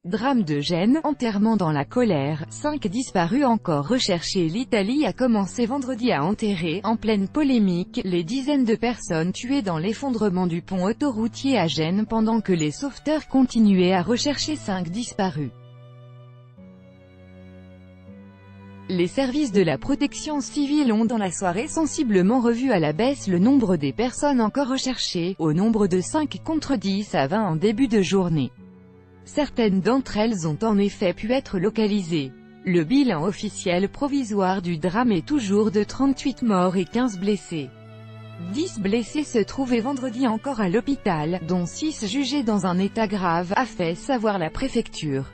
Drame de Gênes, enterrement dans la colère, 5 disparus encore recherchés. L'Italie a commencé vendredi à enterrer, en pleine polémique, les dizaines de personnes tuées dans l'effondrement du pont autoroutier à Gênes pendant que les sauveteurs continuaient à rechercher 5 disparus. Les services de la protection civile ont dans la soirée sensiblement revu à la baisse le nombre des personnes encore recherchées, au nombre de 5 contre 10 à 20 en début de journée. Certaines d'entre elles ont en effet pu être localisées. Le bilan officiel provisoire du drame est toujours de 38 morts et 15 blessés. 10 blessés se trouvaient vendredi encore à l'hôpital, dont 6 jugés dans un état grave, a fait savoir la préfecture.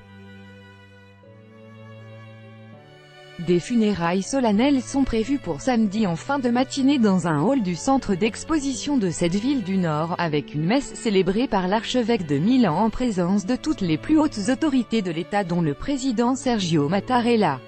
Des funérailles solennelles sont prévues pour samedi en fin de matinée dans un hall du centre d'exposition de cette ville du Nord, avec une messe célébrée par l'archevêque de Milan en présence de toutes les plus hautes autorités de l'État dont le président Sergio Mattarella.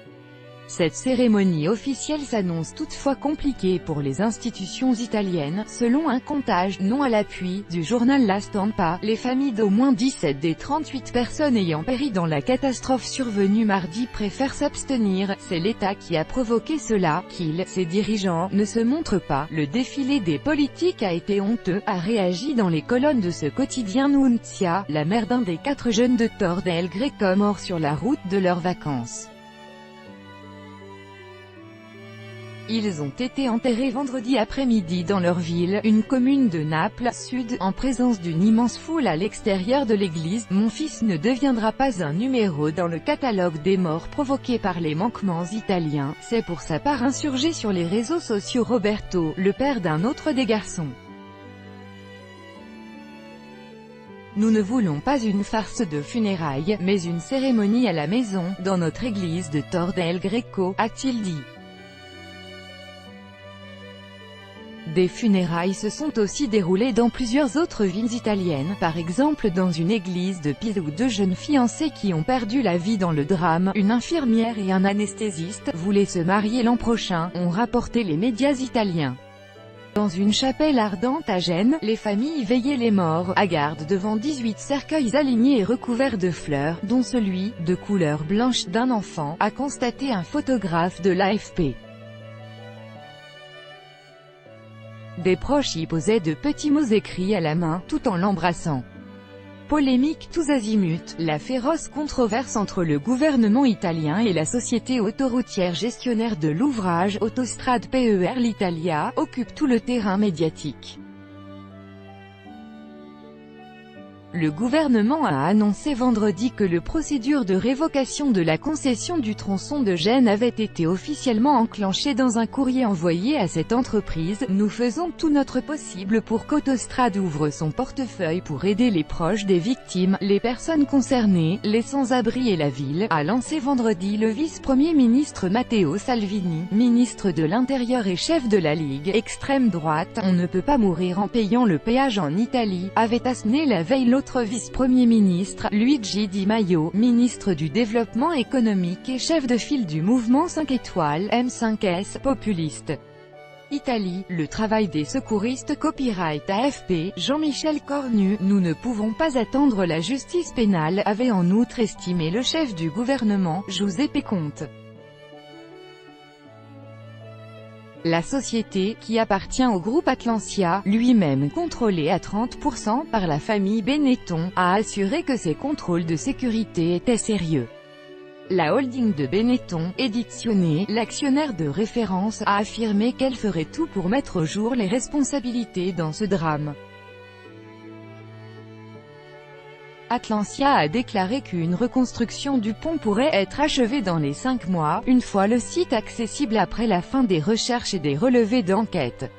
Cette cérémonie officielle s'annonce toutefois compliquée pour les institutions italiennes, selon un comptage, non à l'appui, du journal La Stampa. Les familles d'au moins 17 des 38 personnes ayant péri dans la catastrophe survenue mardi préfèrent s'abstenir. C'est l'État qui a provoqué cela, qu'il, ses dirigeants, ne se montrent pas. Le défilé des politiques a été honteux, a réagi dans les colonnes de ce quotidien Nunzia, la mère d'un des 4 jeunes de Tor del Greco morts sur la route de leurs vacances. Ils ont été enterrés vendredi après-midi dans leur ville, une commune de Naples, sud, en présence d'une immense foule à l'extérieur de l'église. Mon fils ne deviendra pas un numéro dans le catalogue des morts provoqués par les manquements italiens, c'est pour sa part insurgé sur les réseaux sociaux Roberto, le père d'un autre des garçons. Nous ne voulons pas une farce de funérailles, mais une cérémonie à la maison, dans notre église de Tor del Greco, a-t-il dit. Des funérailles se sont aussi déroulées dans plusieurs autres villes italiennes, par exemple dans une église de Pise où 2 jeunes fiancés qui ont perdu la vie dans le drame, une infirmière et un anesthésiste, voulaient se marier l'an prochain, ont rapporté les médias italiens. Dans une chapelle ardente à Gênes, les familles veillaient les morts, à garde devant 18 cercueils alignés et recouverts de fleurs, dont celui, de couleur blanche, d'un enfant, a constaté un photographe de l'AFP. Des proches y posaient de petits mots écrits à la main, tout en l'embrassant. Polémique tous azimuts, la féroce controverse entre le gouvernement italien et la société autoroutière gestionnaire de l'ouvrage, Autostrade per l'Italia, occupe tout le terrain médiatique. Le gouvernement a annoncé vendredi que la procédure de révocation de la concession du tronçon de Gênes avait été officiellement enclenchée dans un courrier envoyé à cette entreprise. Nous faisons tout notre possible pour qu'Autostrade ouvre son portefeuille pour aider les proches des victimes, les personnes concernées, les sans-abri et la ville, a lancé vendredi le vice-premier ministre Matteo Salvini, ministre de l'Intérieur et chef de la Ligue extrême droite. On ne peut pas mourir en payant le péage en Italie, avait asséné la veille l'autre vice-premier ministre, Luigi Di Maio, ministre du Développement économique et chef de file du mouvement 5 étoiles, M5S, populiste. Italie, le travail des secouristes. Copyright AFP, Jean-Michel Cornu. Nous ne pouvons pas attendre la justice pénale, avait en outre estimé le chef du gouvernement, Giuseppe Conte. La société, qui appartient au groupe Atlantia, lui-même contrôlé à 30% par la famille Benetton, a assuré que ces contrôles de sécurité étaient sérieux. La holding de Benetton, Edizione, l'actionnaire de référence, a affirmé qu'elle ferait tout pour mettre au jour les responsabilités dans ce drame. Atlantia a déclaré qu'une reconstruction du pont pourrait être achevée dans les 5 mois, une fois le site accessible après la fin des recherches et des relevés d'enquête.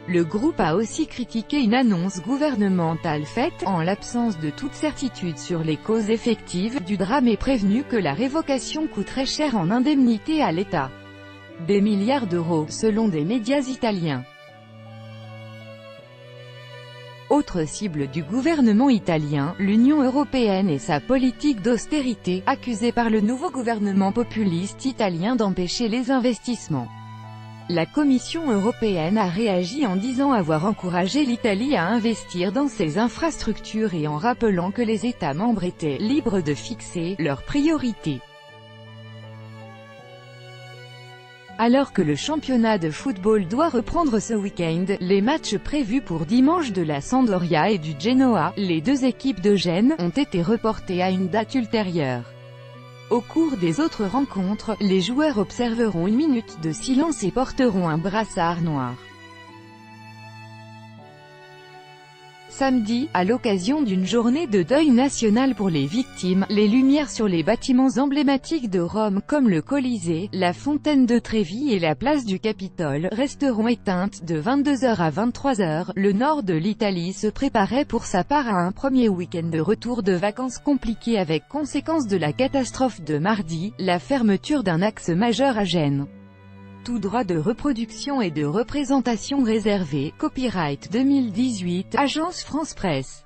Le groupe a aussi critiqué une annonce gouvernementale faite, en l'absence de toute certitude sur les causes effectives du drame et prévenu que la révocation coûterait cher en indemnités à l'État. Des milliards d'euros, selon des médias italiens. Autre cible du gouvernement italien, l'Union européenne et sa politique d'austérité, accusée par le nouveau gouvernement populiste italien d'empêcher les investissements. La Commission européenne a réagi en disant avoir encouragé l'Italie à investir dans ses infrastructures et en rappelant que les États membres étaient libres de fixer leurs priorités. Alors que le championnat de football doit reprendre ce week-end, les matchs prévus pour dimanche de la Sampdoria et du Genoa, les deux équipes de Gênes, ont été reportés à une date ultérieure. Au cours des autres rencontres, les joueurs observeront une minute de silence et porteront un brassard noir. Samedi, à l'occasion d'une journée de deuil national pour les victimes, les lumières sur les bâtiments emblématiques de Rome comme le Colisée, la fontaine de Trévi et la place du Capitole resteront éteintes de 22h à 23h. Le nord de l'Italie se préparait pour sa part à un premier week-end de retour de vacances compliqué avec conséquence de la catastrophe de mardi, la fermeture d'un axe majeur à Gênes. Tout droit de reproduction et de représentation réservé, copyright 2018, Agence France Presse.